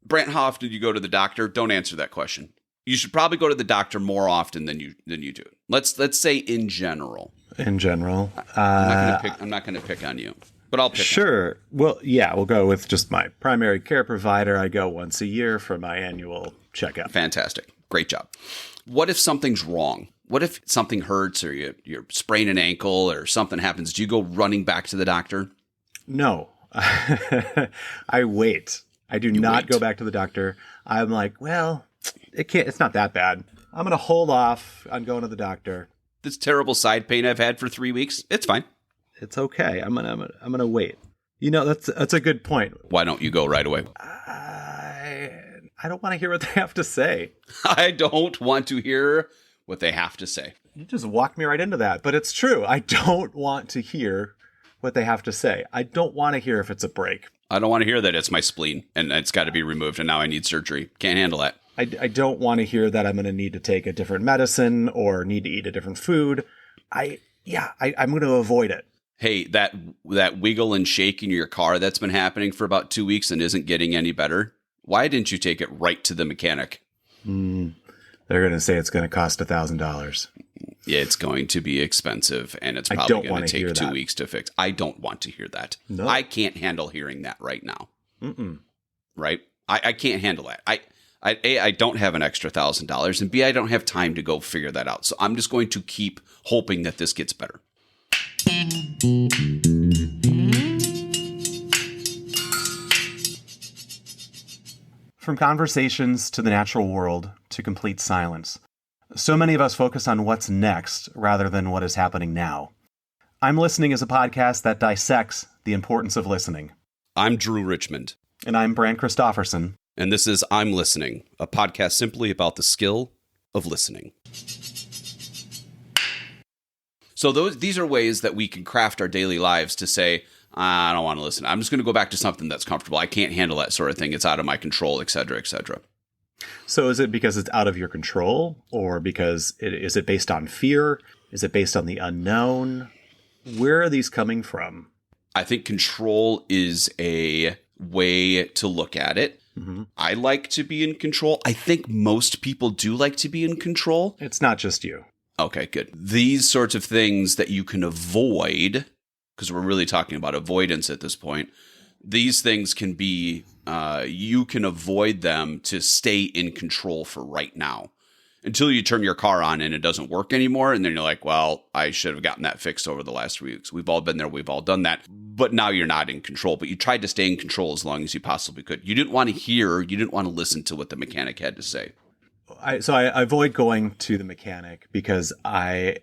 Brant, how often do you go to the doctor? Don't answer that question. You should probably go to the doctor more often than you do. Let's say in general. In general, I'm not going to pick on you, but I'll pick. Sure. Well, yeah, we'll go with just my primary care provider. I go once a year for my annual checkup. Fantastic. Great job. What if something's wrong? What if something hurts or you're spraining an ankle or something happens? Do you go running back to the doctor? No. I wait. I do not go back to the doctor. I'm like, well, it's not that bad. I'm going to hold off on going to the doctor. This terrible side pain I've had for 3 weeks, it's fine. It's okay. I'm gonna wait. That's a good point. Why don't you go right away? I don't want to hear what they have to say. I don't want to hear what they have to say. You just walked me right into that, but it's true. I don't want to hear what they have to say. I don't want to hear if it's a break. I don't want to hear that it's my spleen and it's got to be removed and now I need surgery. Can't handle that. I don't want to hear that I'm going to need to take a different medicine or need to eat a different food. I'm going to avoid it. Hey, that wiggle and shake in your car that's been happening for about 2 weeks and isn't getting any better. Why didn't you take it right to the mechanic? They're going to say it's going to cost $1,000. It's going to be expensive and it's probably going to take 2 weeks to fix. I don't want to hear that. No. I can't handle hearing that right now. Right? I can't handle that. I don't have an extra $1,000, and B, I don't have time to go figure that out. So I'm just going to keep hoping that this gets better. From conversations to the natural world to complete silence, so many of us focus on what's next rather than what is happening now. I'm Listening is a podcast that dissects the importance of listening. I'm Drew Richmond. And I'm Brant Christofferson. And this is I'm Listening, a podcast simply about the skill of listening. So these are ways that we can craft our daily lives to say, I don't want to listen. I'm just going to go back to something that's comfortable. I can't handle that sort of thing. It's out of my control, et cetera, et cetera. So is it because it's out of your control, or because is it based on fear? Is it based on the unknown? Where are these coming from? I think control is a way to look at it. Mm-hmm. I like to be in control. I think most people do like to be in control. It's not just you. Okay, good. These sorts of things that you can avoid, because we're really talking about avoidance at this point, these things can be, you can avoid them to stay in control for right now until you turn your car on and it doesn't work anymore. And then you're like, well, I should have gotten that fixed over the last 3 weeks. We've all been there. We've all done that. But now you're not in control. But you tried to stay in control as long as you possibly could. You didn't want to listen to what the mechanic had to say. So I avoid going to the mechanic because I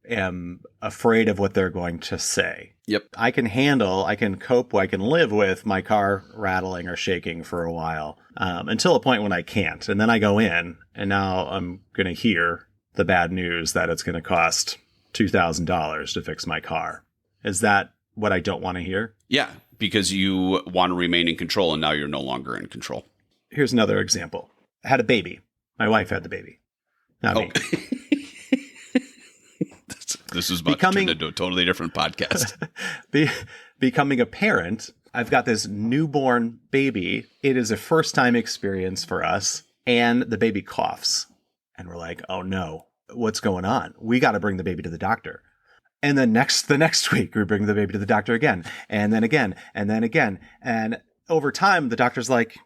am afraid of what they're going to say. Yep. I can cope, I can live with my car rattling or shaking for a while until a point when I can't. And then I go in and now I'm going to hear the bad news that it's going to cost $2,000 to fix my car. Is that what I don't want to hear? Yeah, because you want to remain in control and now you're no longer in control. Here's another example. I had a baby. My wife had the baby. Not me. This is about to turn into a totally different podcast. Becoming a parent, I've got this newborn baby. It is a first-time experience for us, and the baby coughs. And we're like, oh no, what's going on? We got to bring the baby to the doctor. And then the next week, we bring the baby to the doctor again, and then again, and then again. And over time, the doctor's like,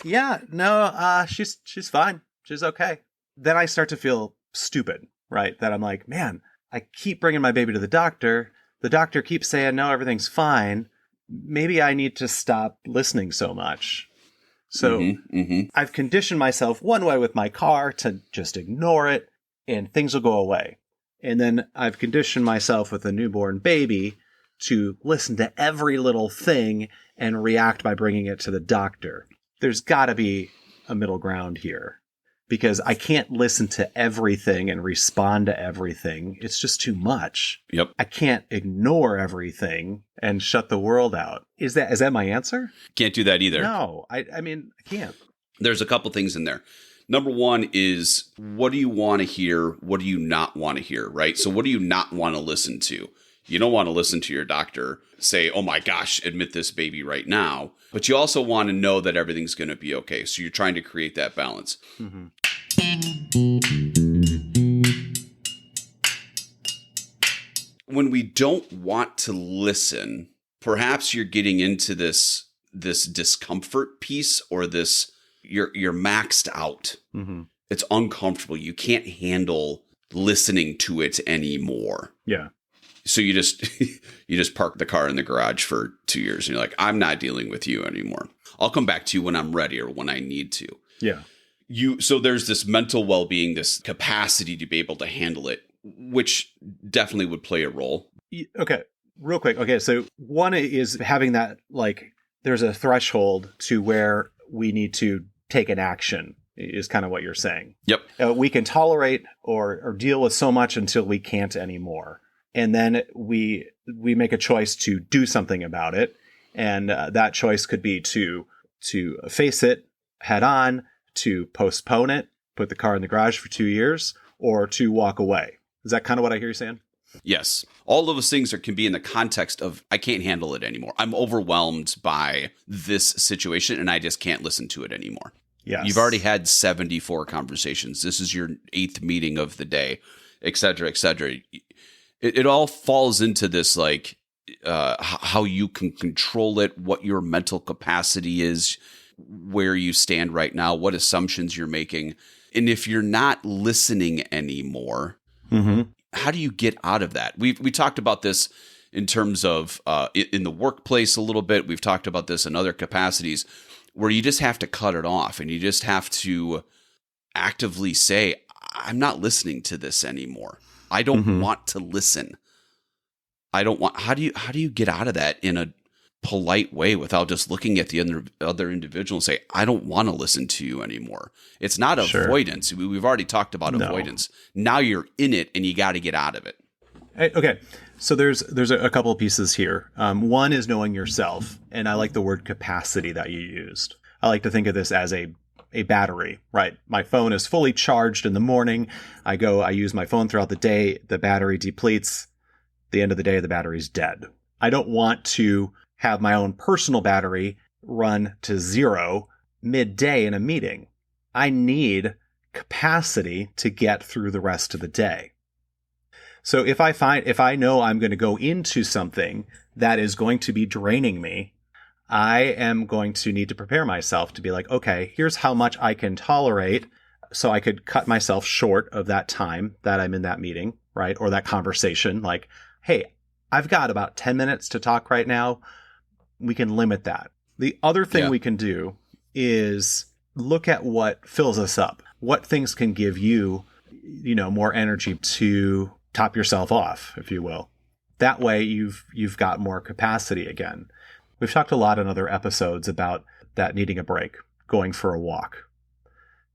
yeah, no, she's fine. She's okay. Then I start to feel stupid, right? That I'm like, man, I keep bringing my baby to the doctor. The doctor keeps saying, no, everything's fine. Maybe I need to stop listening so much. So I've conditioned myself one way with my car to just ignore it and things will go away. And then I've conditioned myself with a newborn baby to listen to every little thing and react by bringing it to the doctor. There's got to be a middle ground here. Because I can't listen to everything and respond to everything. It's just too much. Yep. I can't ignore everything and shut the world out. Is that my answer? Can't do that either. No, I can't. There's a couple things in there. Number one is, what do you want to hear? What do you not want to hear, right? So what do you not want to listen to? You don't want to listen to your doctor say, oh my gosh, admit this baby right now. But you also want to know that everything's going to be okay. So you're trying to create that balance. Mm-hmm. When we don't want to listen, perhaps you're getting into this discomfort piece, or this you're maxed out. Mm-hmm. It's uncomfortable. You can't handle listening to it anymore. Yeah. So you just park the car in the garage for 2 years, and you're like, I'm not dealing with you anymore. I'll come back to you when I'm ready or when I need to. Yeah. So there's this mental well-being, this capacity to be able to handle it, which definitely would play a role. Okay. Real quick. Okay. So one is having that, like, there's a threshold to where we need to take an action, is kind of what you're saying. Yep. We can tolerate or deal with so much until we can't anymore. And then we make a choice to do something about it. And that choice could be to face it head on, to postpone it, put the car in the garage for 2 years, or to walk away. Is that kind of what I hear you saying? Yes. All of those things can be in the context of, I can't handle it anymore. I'm overwhelmed by this situation and I just can't listen to it anymore. Yes. You've already had 74 conversations. This is your 8th meeting of the day, et cetera, et cetera. It all falls into this, like, how you can control it, what your mental capacity is, where you stand right now, what assumptions you're making. And if you're not listening anymore, mm-hmm. how do you get out of that? We talked about this in terms of in the workplace a little bit. We've talked about this in other capacities where you just have to cut it off and you just have to actively say, I'm not listening to this anymore. I don't mm-hmm. want to listen. I don't want. How do you get out of that in a polite way without just looking at the other individual and say, I don't want to listen to you anymore? It's not avoidance. Sure. We've already talked about avoidance. Now you're in it and you got to get out of it. Okay. So there's a couple of pieces here. One is knowing yourself. And I like the word capacity that you used. I like to think of this as a battery, right? My phone is fully charged in the morning. I use my phone throughout the day. The battery depletes. At the end of the day, the battery's dead. I don't want to have my own personal battery run to zero midday in a meeting. I need capacity to get through the rest of the day. So if I know I'm going to go into something that is going to be draining me, I am going to need to prepare myself to be like, okay, here's how much I can tolerate, so I could cut myself short of that time that I'm in that meeting, right? Or that conversation. Like, hey, I've got about 10 minutes to talk right now. We can limit that. The other thing we can do is look at what fills us up. What things can give you, more energy to top yourself off, if you will. That way you've got more capacity again. We've talked a lot in other episodes about that needing a break, going for a walk,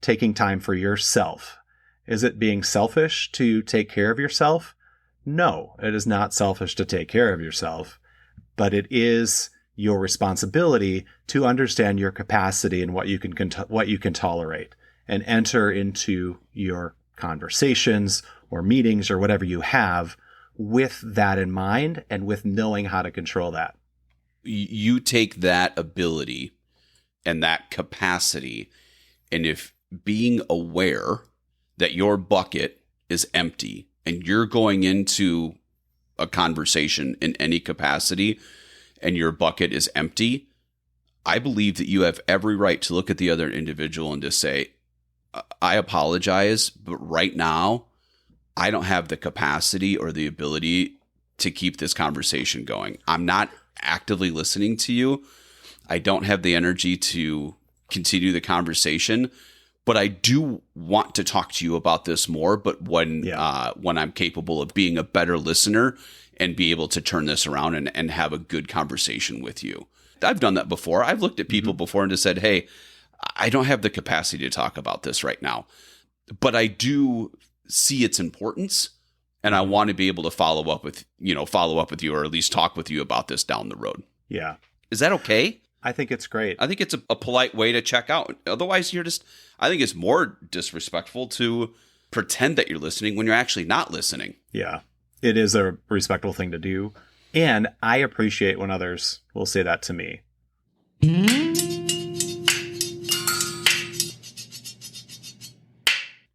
taking time for yourself. Is it being selfish to take care of yourself? No, it is not selfish to take care of yourself, but it is your responsibility to understand your capacity and what you can tolerate, and enter into your conversations or meetings or whatever you have with that in mind and with knowing how to control that. You take that ability and that capacity, and if being aware that your bucket is empty and you're going into a conversation in any capacity and your bucket is empty, I believe that you have every right to look at the other individual and just say, I apologize, but right now I don't have the capacity or the ability to keep this conversation going. I'm not actively listening to you. I don't have the energy to continue the conversation, but I do want to talk to you about this more. But when I'm capable of being a better listener and be able to turn this around and have a good conversation with you. I've done that before. I've looked at people before and just said, hey, I don't have the capacity to talk about this right now, but I do see its importance. And I want to be able to follow up with you, or at least talk with you about this down the road. Yeah. Is that okay? I think it's great. I think it's a polite way to check out. Otherwise, I think it's more disrespectful to pretend that you're listening when you're actually not listening. Yeah. It is a respectful thing to do. And I appreciate when others will say that to me.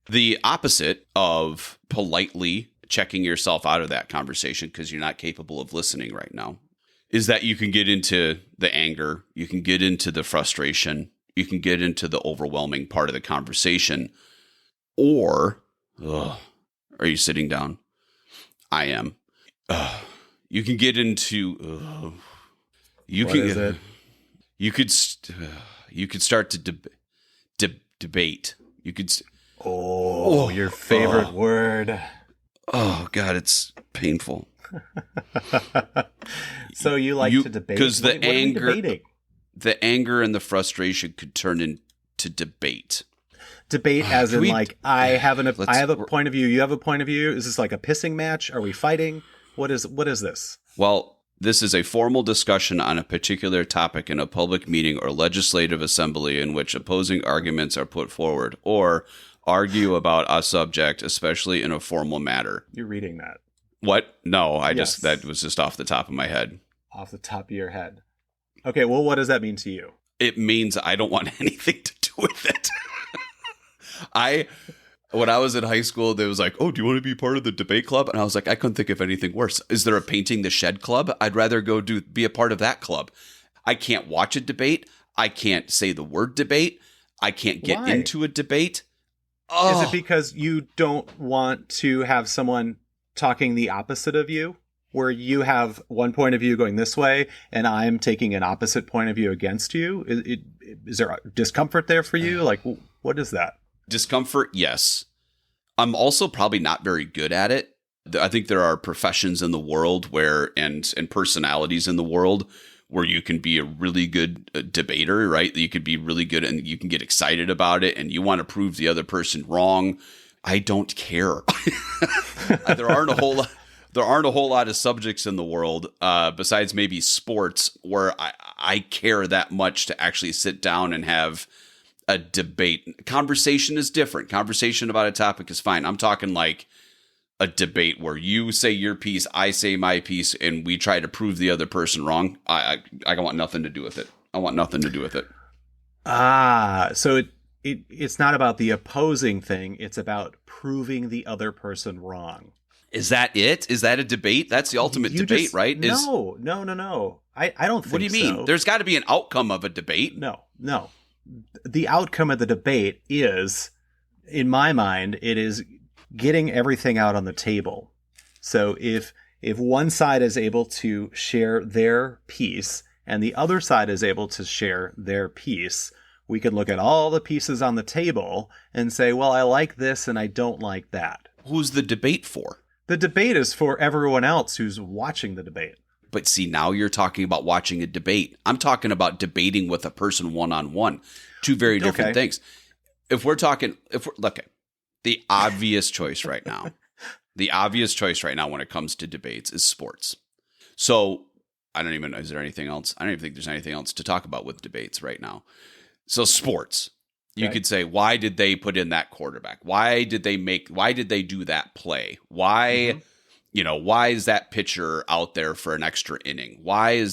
The opposite of politely checking yourself out of that conversation because you're not capable of listening right now is that you can get into the anger, you can get into the frustration, you can get into the overwhelming part of the conversation. Or, are you sitting down? I am. You can get into. You can start to debate. You could. Your favorite word. Oh God, it's painful. So you like to debate because the anger and the frustration could turn into debate. Debate as in I have a point of view, you have a point of view. Is this like a pissing match? Are we fighting? What is this? Well, this is a formal discussion on a particular topic in a public meeting or legislative assembly in which opposing arguments are put forward or argue about a subject, especially in a formal matter. You're reading that. What? No, that was just off the top of my head. Off the top of your head. Okay, well, what does that mean to you? It means I don't want anything to do with it. When I was in high school, they was like, "Oh, do you want to be part of the debate club?" And I was like, I couldn't think of anything worse. Is there a painting the shed club? I'd rather go be a part of that club. I can't watch a debate. I can't say the word debate. I can't get into a debate. Oh. Is it because you don't want to have someone talking the opposite of you, where you have one point of view going this way and I'm taking an opposite point of view against you? Is there discomfort there for you? Like, what is that? Discomfort, yes. I'm also probably not very good at it. I think there are professions in the world and personalities in the world where you can be a really good debater, right? You could be really good and you can get excited about it and you want to prove the other person wrong. I don't care. There aren't a whole lot of subjects in the world besides maybe sports where I care that much to actually sit down and have a debate. Conversation is different. Conversation about a topic is fine. I'm talking like a debate where you say your piece, I say my piece, and we try to prove the other person wrong. I want nothing to do with it. I want nothing to do with it. So it's not about the opposing thing. It's about proving the other person wrong. Is that it? Is that a debate? That's the ultimate debate, right? No. I don't think so. What do you mean? There's got to be an outcome of a debate. No. The outcome of the debate is, in my mind, it is getting everything out on the table. So if one side is able to share their piece and the other side is able to share their piece, we can look at all the pieces on the table and say, well, I like this and I don't like that. Who's the debate for? The debate is for everyone else who's watching the debate. But see, now you're talking about watching a debate. I'm talking about debating with a person one-on-one. Two very different things. If we're the obvious choice right now, when it comes to debates is sports. So is there anything else? I don't even think there's anything else to talk about with debates right now. So sports, you could say, why did they put in that quarterback? Why did they do that play? Why, why is that pitcher out there for an extra inning? Why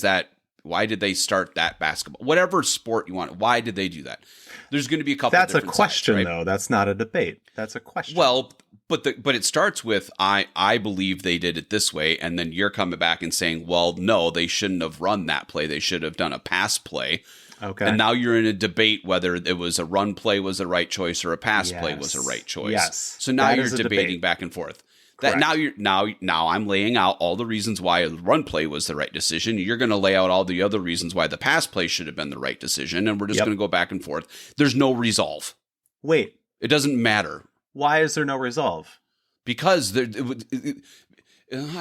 did they start that basketball? Whatever sport you want. Why did they do that? There's going to be a couple. That's a question, sides, right? Though. That's not a debate. That's a question. Well, but it starts with I believe they did it this way, and then you're coming back and saying, well, no, they shouldn't have run that play. They should have done a pass play. Okay. And now you're in a debate whether it was a run play was the right choice or a pass play was the right choice. Yes. So now you're debating back and forth. That now I'm laying out all the reasons why a run play was the right decision. You're going to lay out all the other reasons why the pass play should have been the right decision, and we're just going to go back and forth. There's no resolve. Wait. It doesn't matter. Why is there no resolve? Because I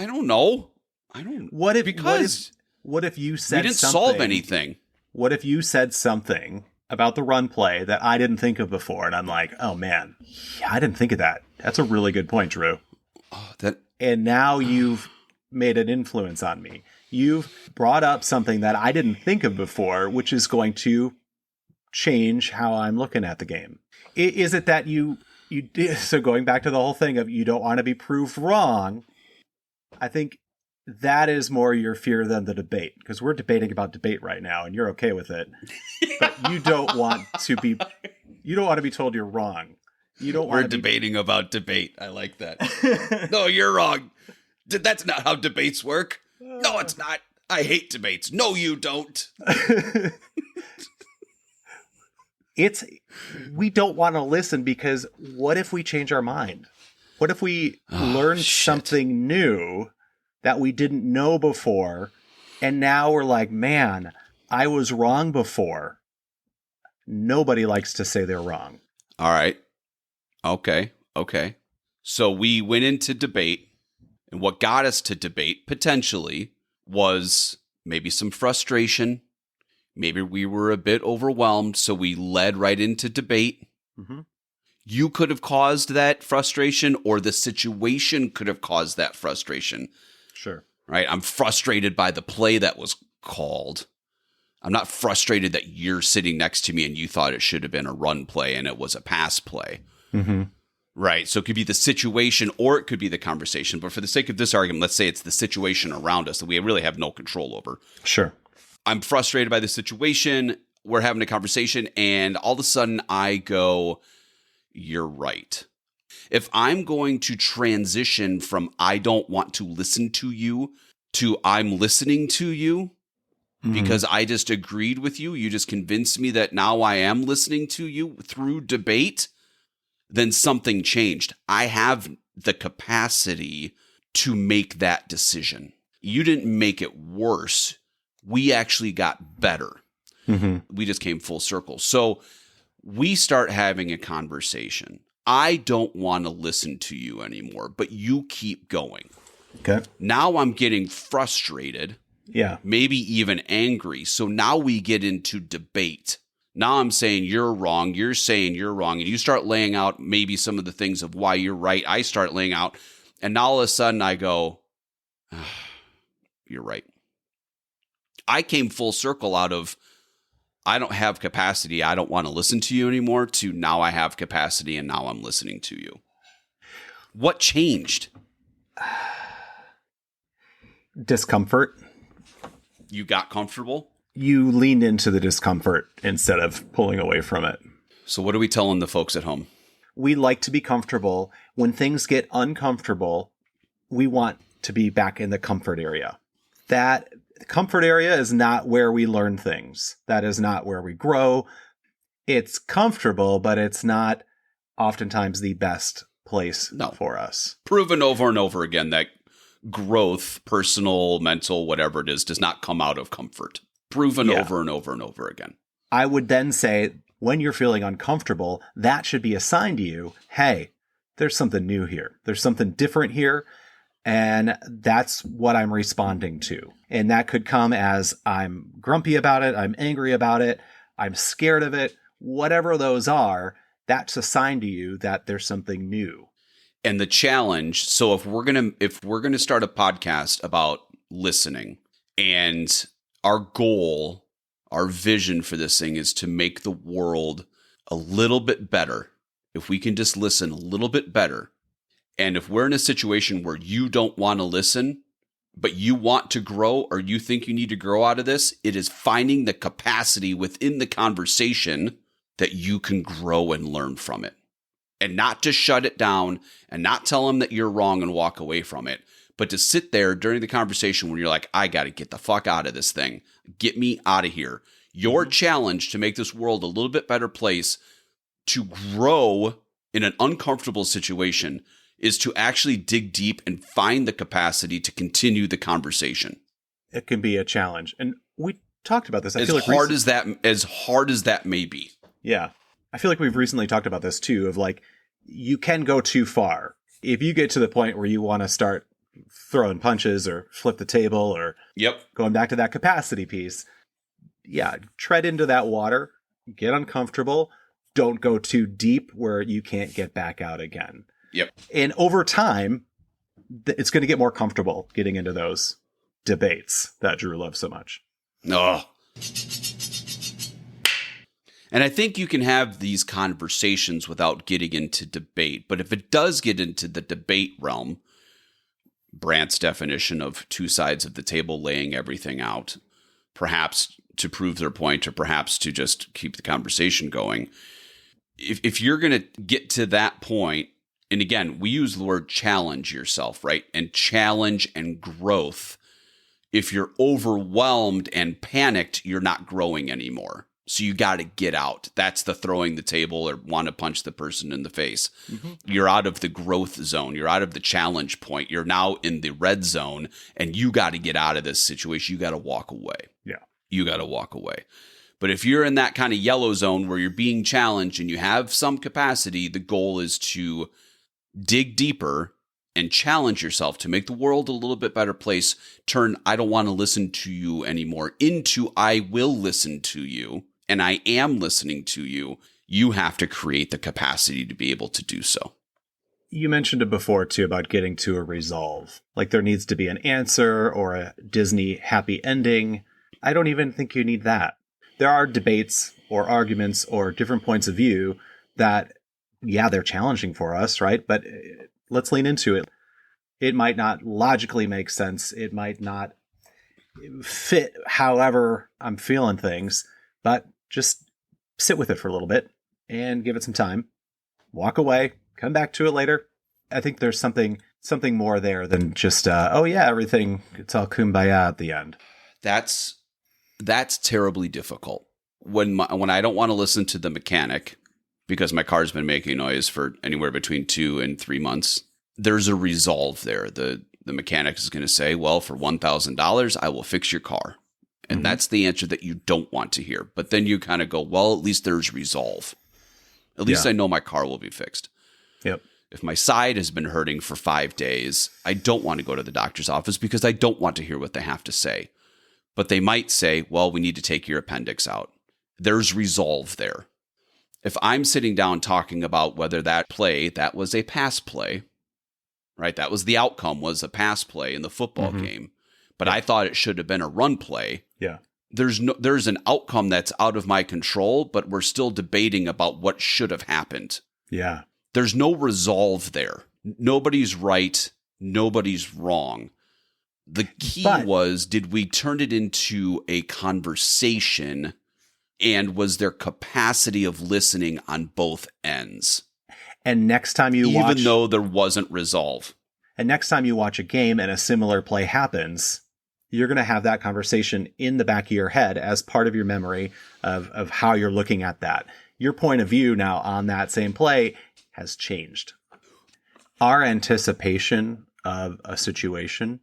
don't know. What if you said we didn't solve anything? What if you said something about the run play that I didn't think of before, and I'm like, oh man, I didn't think of that. That's a really good point, Drew. And now you've made an influence on me. You've brought up something that I didn't think of before, which is going to change how I'm looking at the game. Is it that you so going back to the whole thing of you don't want to be proved wrong, I think that is more your fear than the debate, because we're debating about debate right now and you're okay with it. But you don't want to be told you're wrong. You don't We're want to debating about debate. I like that. No, you're wrong. That's not how debates work. No, it's not. I hate debates. No, you don't. We don't want to listen, because what if we change our mind? What if we learn something new that we didn't know before, and now we're like, man, I was wrong before. Nobody likes to say they're wrong. All right. Okay. So we went into debate, and what got us to debate potentially was maybe some frustration. Maybe we were a bit overwhelmed, so we led right into debate. Mm-hmm. You could have caused that frustration, or the situation could have caused that frustration. Sure. Right? I'm frustrated by the play that was called. I'm not frustrated that you're sitting next to me and you thought it should have been a run play and it was a pass play. Mm-hmm. Right? So it could be the situation or it could be the conversation. But for the sake of this argument, let's say it's the situation around us that we really have no control over. Sure. I'm frustrated by the situation. We're having a conversation and all of a sudden I go, you're right. If I'm going to transition from I don't want to listen to you to I'm listening to you because I just agreed with you, you just convinced me that now I am listening to you through debate, then something changed. I have the capacity to make that decision. You didn't make it worse. We actually got better. Mm-hmm. We just came full circle. So we start having a conversation. I don't want to listen to you anymore, but you keep going. Okay. Now I'm getting frustrated. Yeah. Maybe even angry. So now we get into debate. Now I'm saying you're wrong. You're saying you're wrong. And you start laying out maybe some of the things of why you're right. I start laying out. And now all of a sudden I go, you're right. I came full circle out of I don't have capacity. I don't want to listen to you anymore to now I have capacity and now I'm listening to you. What changed? Discomfort. You got comfortable? You leaned into the discomfort instead of pulling away from it. So what are we telling the folks at home? We like to be comfortable. When things get uncomfortable, we want to be back in the comfort area. That comfort area is not where we learn things. That is not where we grow. It's comfortable, but it's not oftentimes the best place for us. Proven over and over again that growth, personal, mental, whatever it is, does not come out of comfort. Proven over and over and over again. I would then say, when you're feeling uncomfortable, that should be a sign to you, hey, there's something new here. There's something different here. And that's what I'm responding to. And that could come as I'm grumpy about it, I'm angry about it, I'm scared of it, whatever those are, that's a sign to you that there's something new. And the challenge, so if we're gonna start a podcast about listening, and our goal, our vision for this thing is to make the world a little bit better. If we can just listen a little bit better. And if we're in a situation where you don't want to listen, but you want to grow or you think you need to grow out of this, it is finding the capacity within the conversation that you can grow and learn from it. And not to shut it down and not tell them that you're wrong and walk away from it, but to sit there during the conversation when you're like, I got to get the fuck out of this thing. Get me out of here. Your challenge to make this world a little bit better place, to grow in an uncomfortable situation, is to actually dig deep and find the capacity to continue the conversation. It can be a challenge. And we talked about this. As hard as that may be. Yeah. I feel like we've recently talked about this too, of like, you can go too far. If you get to the point where you want to start throwing punches or flip the table or going back to that capacity piece, tread into that water, get uncomfortable, don't go too deep where you can't get back out again. Yep. And over time, it's going to get more comfortable getting into those debates that Drew loves so much. Oh. And I think you can have these conversations without getting into debate. But if it does get into the debate realm, Brandt's definition of two sides of the table laying everything out, perhaps to prove their point or perhaps to just keep the conversation going. If you're going to get to that point, and again, we use the word challenge yourself, right? And challenge and growth. If you're overwhelmed and panicked, you're not growing anymore. So you got to get out. That's the throwing the table or want to punch the person in the face. Mm-hmm. You're out of the growth zone. You're out of the challenge point. You're now in the red zone, and you got to get out of this situation. You got to walk away. Yeah. You got to walk away. But if you're in that kind of yellow zone where you're being challenged and you have some capacity, the goal is to dig deeper and challenge yourself to make the world a little bit better place. Turn I don't want to listen to you anymore into I will listen to you, and I am listening to you. You have to create the capacity to be able to do so. You mentioned it before, too, about getting to a resolve. Like there needs to be an answer or a Disney happy ending. I don't even think you need that. There are debates or arguments or different points of view that, yeah, they're challenging for us, right? But let's lean into it. It might not logically make sense. It might not fit however I'm feeling things, but just sit with it for a little bit and give it some time. Walk away, come back to it later. I think there's something more there than just, oh yeah, everything, it's all kumbaya at the end. That's terribly difficult. When I don't want to listen to the mechanic because my car's been making noise for anywhere between 2 and 3 months, there's a resolve there. The mechanic is going to say, well, for $1,000, I will fix your car. And mm-hmm. that's the answer that you don't want to hear. But then you kind of go, well, at least there's resolve. At least I know my car will be fixed. Yep. If my side has been hurting for 5 days, I don't want to go to the doctor's office because I don't want to hear what they have to say. But they might say, well, we need to take your appendix out. There's resolve there. If I'm sitting down talking about whether that was a pass play, right? That was the outcome, was a pass play in the football mm-hmm. game. But I thought it should have been a run play. Yeah. There's an outcome that's out of my control, but we're still debating about what should have happened. Yeah. There's no resolve there. Nobody's right. Nobody's wrong. The key was, did we turn it into a conversation, and was there capacity of listening on both ends? And next time you watch... Even though there wasn't resolve. And next time you watch a game and a similar play happens, you're going to have that conversation in the back of your head as part of your memory of how you're looking at that. Your point of view now on that same play has changed. Our anticipation of a situation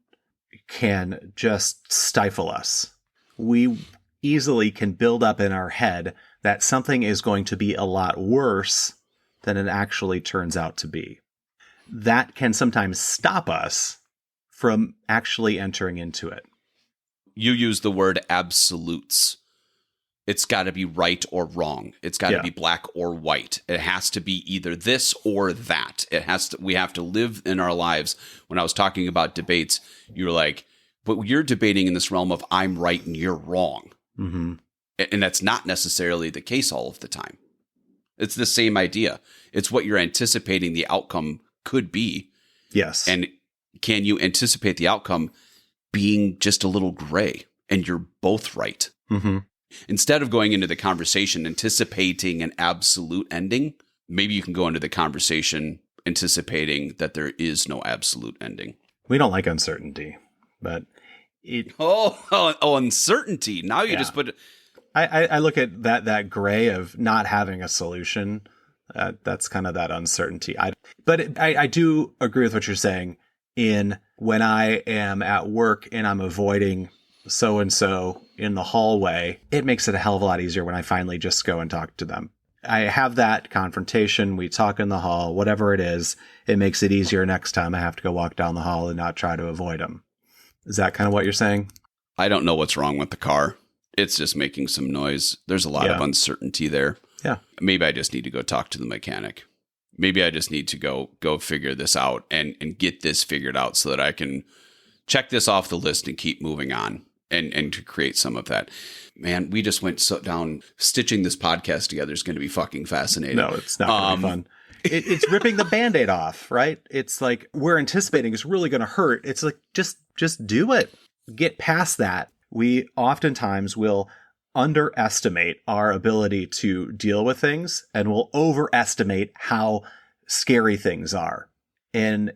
can just stifle us. We easily can build up in our head that something is going to be a lot worse than it actually turns out to be. That can sometimes stop us from actually entering into it. You use the word absolutes. It's got to be right or wrong. It's got to be black or white. It has to be either this or that. We have to live in our lives. When I was talking about debates, you were like, but you're debating in this realm of I'm right and you're wrong. Mm-hmm. And that's not necessarily the case all of the time. It's the same idea. It's what you're anticipating the outcome could be. Yes. And can you anticipate the outcome being just a little gray and you're both right? Mm-hmm. Instead of going into the conversation anticipating an absolute ending, maybe you can go into the conversation anticipating that there is no absolute ending. We don't like uncertainty, but it... Oh, uncertainty. Now you just put... I look at that gray of not having a solution. That's kind of that uncertainty. But I do agree with what you're saying in when I am at work and I'm avoiding so-and-so in the hallway, it makes it a hell of a lot easier when I finally just go and talk to them. I have that confrontation. We talk in the hall, whatever it is. It makes it easier next time I have to go walk down the hall and not try to avoid them. Is that kind of what you're saying? I don't know what's wrong with the car. It's just making some noise. There's a lot of uncertainty there. Yeah. Maybe I just need to go talk to the mechanic. Maybe I just need to go figure this out and get this figured out so that I can check this off the list and keep moving on and to create some of that. Man, we just went down. Stitching this podcast together is going to be fucking fascinating. No, it's not going to be fun. It's ripping the Band-Aid off, right? It's like we're anticipating it's really going to hurt. It's like, just do it. Get past that. We oftentimes will underestimate our ability to deal with things, and we'll overestimate how scary things are. And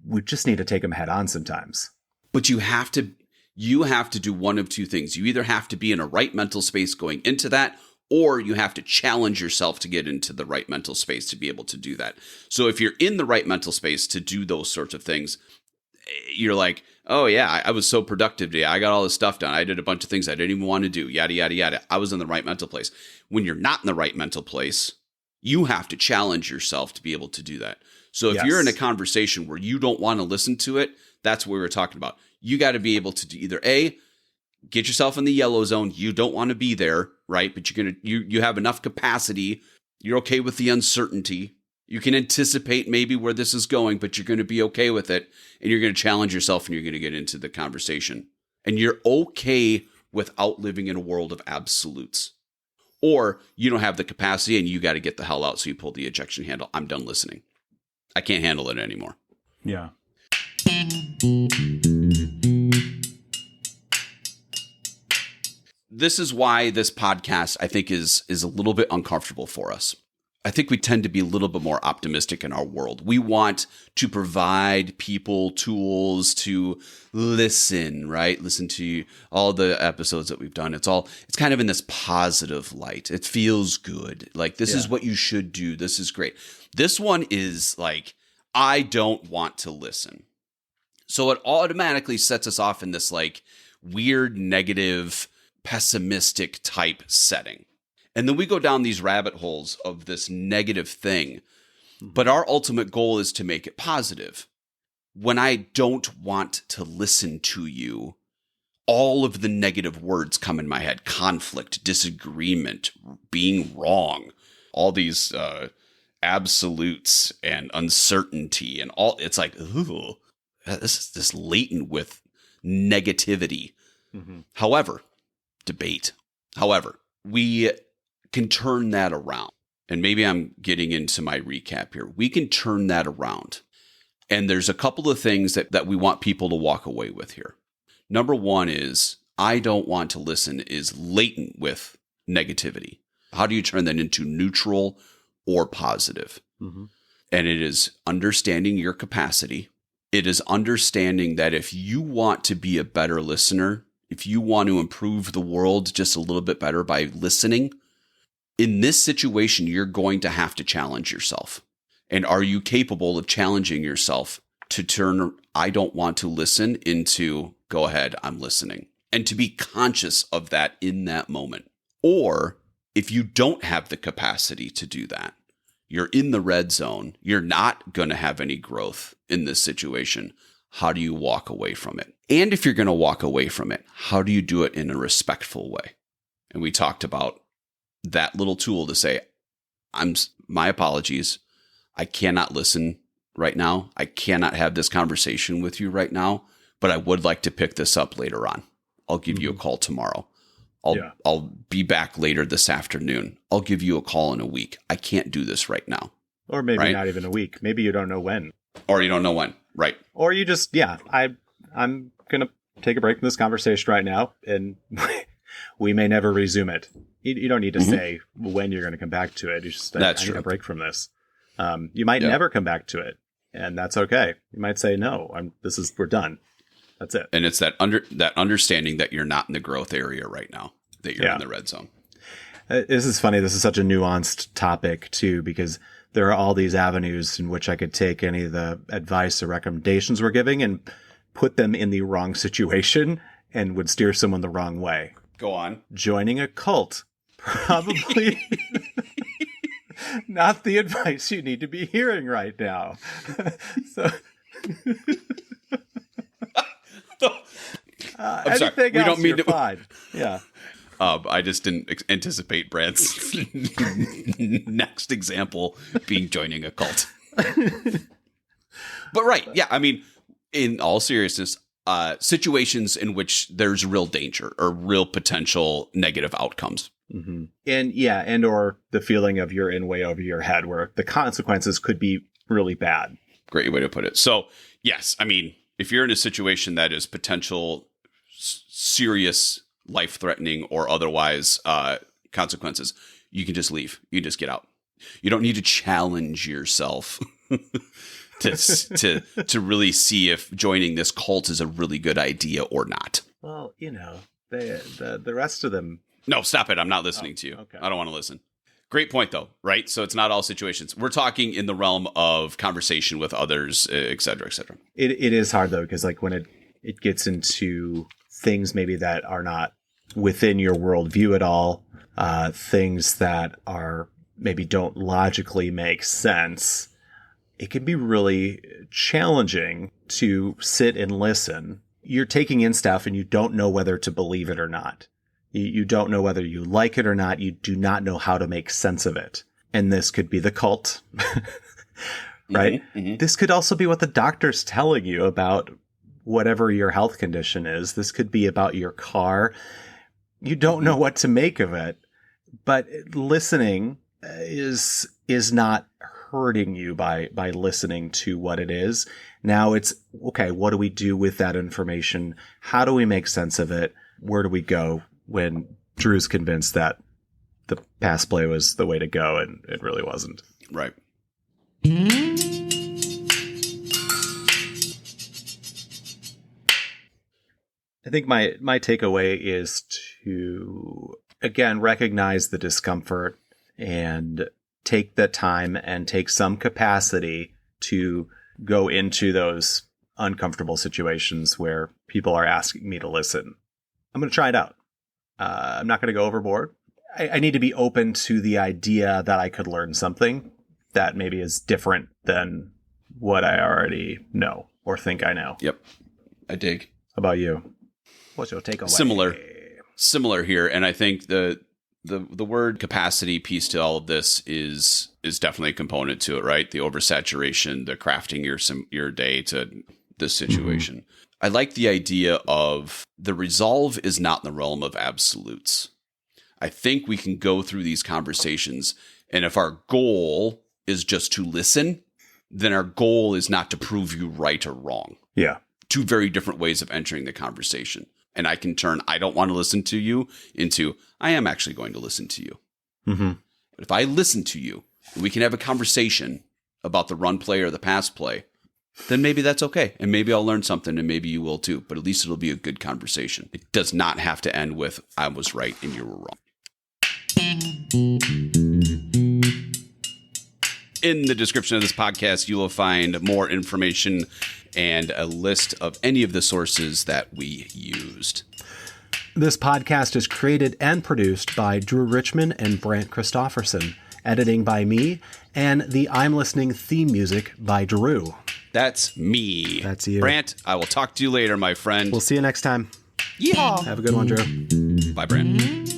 we just need to take them head on sometimes. But you have to do one of two things. You either have to be in a right mental space going into that, or you have to challenge yourself to get into the right mental space to be able to do that. So if you're in the right mental space to do those sorts of things, you're like, oh yeah, I was so productive today. I got all this stuff done. I did a bunch of things I didn't even want to do, yada, yada, yada. I was in the right mental place. When you're not in the right mental place, you have to challenge yourself to be able to do that. So if you're in a conversation where you don't want to listen to it, that's what we were talking about. You got to be able to either A, get yourself in the yellow zone. You don't want to be there, right? But you have enough capacity. You're okay with the uncertainty. You can anticipate maybe where this is going, but you're going to be okay with it. And you're going to challenge yourself and you're going to get into the conversation. And you're okay without living in a world of absolutes. Or you don't have the capacity and you got to get the hell out. So you pull the ejection handle. I'm done listening. I can't handle it anymore. Yeah. This is why this podcast, I think, is a little bit uncomfortable for us. I think we tend to be a little bit more optimistic in our world. We want to provide people tools to listen, right? Listen to all the episodes that we've done. It's kind of in this positive light. It feels good. Like, this is what you should do. This is great. This one is like, I don't want to listen. So it automatically sets us off in this like weird, negative, pessimistic type setting. And then we go down these rabbit holes of this negative thing. But our ultimate goal is to make it positive. When I don't want to listen to you, all of the negative words come in my head. Conflict, disagreement, being wrong, all these absolutes and uncertainty and all. It's like, ooh, this is this latent with negativity. However, we can turn that around. And maybe I'm getting into my recap here. We can turn that around. And there's a couple of things that we want people to walk away with here. Number one is, I don't want to listen is latent with negativity. How do you turn that into neutral or positive? And it is understanding your capacity. It is understanding that if you want to be a better listener, if you want to improve the world just a little bit better by listening, in this situation, you're going to have to challenge yourself. And are you capable of challenging yourself to turn I don't want to listen into go ahead, I'm listening, and to be conscious of that in that moment? Or if you don't have the capacity to do that, you're in the red zone, you're not going to have any growth in this situation. How do you walk away from it? And if you're going to walk away from it, how do you do it in a respectful way? And we talked about that little tool to say, my apologies. I cannot listen right now. I cannot have this conversation with you right now, but I would like to pick this up later on. I'll give you a call tomorrow. I'll be back later this afternoon. I'll give you a call in a week. I can't do this right now. Or maybe not even a week. Maybe you don't know when. Or you don't know when. Right. Or you just, I'm going to take a break from this conversation right now, and we may never resume it. You don't need to say when you're going to come back to it. You just I need a break from this. You might never come back to it, and that's okay. You might say, no, we're done. That's it. And it's that understanding that you're not in the growth area right now, that you're in the red zone. This is funny. This is such a nuanced topic too, because there are all these avenues in which I could take any of the advice or recommendations we're giving and put them in the wrong situation and would steer someone the wrong way. Go on. Joining a cult. Probably not the advice you need to be hearing right now. I'm sorry. We don't mean to. Fine. Yeah. I just didn't anticipate Brad's next example being joining a cult. But right. Yeah. I mean, in all seriousness, situations in which there's real danger or real potential negative outcomes. Mm-hmm. And or the feeling of you're in way over your head where the consequences could be really bad. Great way to put it. So, yes, I mean, if you're in a situation that is potential serious life-threatening or otherwise consequences, you can just leave. You just get out. You don't need to challenge yourself to really see if joining this cult is a really good idea or not. Well, the rest of them. No, stop it. I'm not listening to you. Okay. I don't want to listen. Great point, though, right? So it's not all situations. We're talking in the realm of conversation with others, et cetera, et cetera. It is hard, though, because like when it gets into things maybe that are not within your worldview at all, things that are maybe don't logically make sense, it can be really challenging to sit and listen. You're taking in stuff and you don't know whether to believe it or not. You don't know whether you like it or not. You do not know how to make sense of it. And this could be the cult, right? Mm-hmm, mm-hmm. This could also be what the doctor's telling you about whatever your health condition is. This could be about your car. You don't know what to make of it, but listening is not hurting you by listening to what it is. Now it's, okay, what do we do with that information? How do we make sense of it? Where do we go when Drew's convinced that the pass play was the way to go and it really wasn't? Right. I think my takeaway is to, again, recognize the discomfort and take the time and take some capacity to go into those uncomfortable situations where people are asking me to listen. I'm going to try it out. I'm not going to go overboard. I need to be open to the idea that I could learn something that maybe is different than what I already know or think I know. Yep. I dig. How about you? What's your takeaway? Similar here. And I think the word capacity piece to all of this is definitely a component to it, right? The oversaturation, the crafting your day to this situation. Mm-hmm. I like the idea of the resolve is not in the realm of absolutes. I think we can go through these conversations, and if our goal is just to listen, then our goal is not to prove you right or wrong. Yeah. Two very different ways of entering the conversation. And I can turn, I don't want to listen to you, into, I am actually going to listen to you. Mm-hmm. But if I listen to you, and we can have a conversation about the run play or the pass play, then maybe that's okay. And maybe I'll learn something, and maybe you will too. But at least it'll be a good conversation. It does not have to end with, I was right and you were wrong. In the description of this podcast, you will find more information and a list of any of the sources that we used. This podcast is created and produced by Drew Richmond and Brant Christofferson. Editing by me, and the I'm Listening theme music by Drew. That's me. That's you. Brant, I will talk to you later, my friend. We'll see you next time. Yeehaw. Have a good one, Drew. Bye, Brant.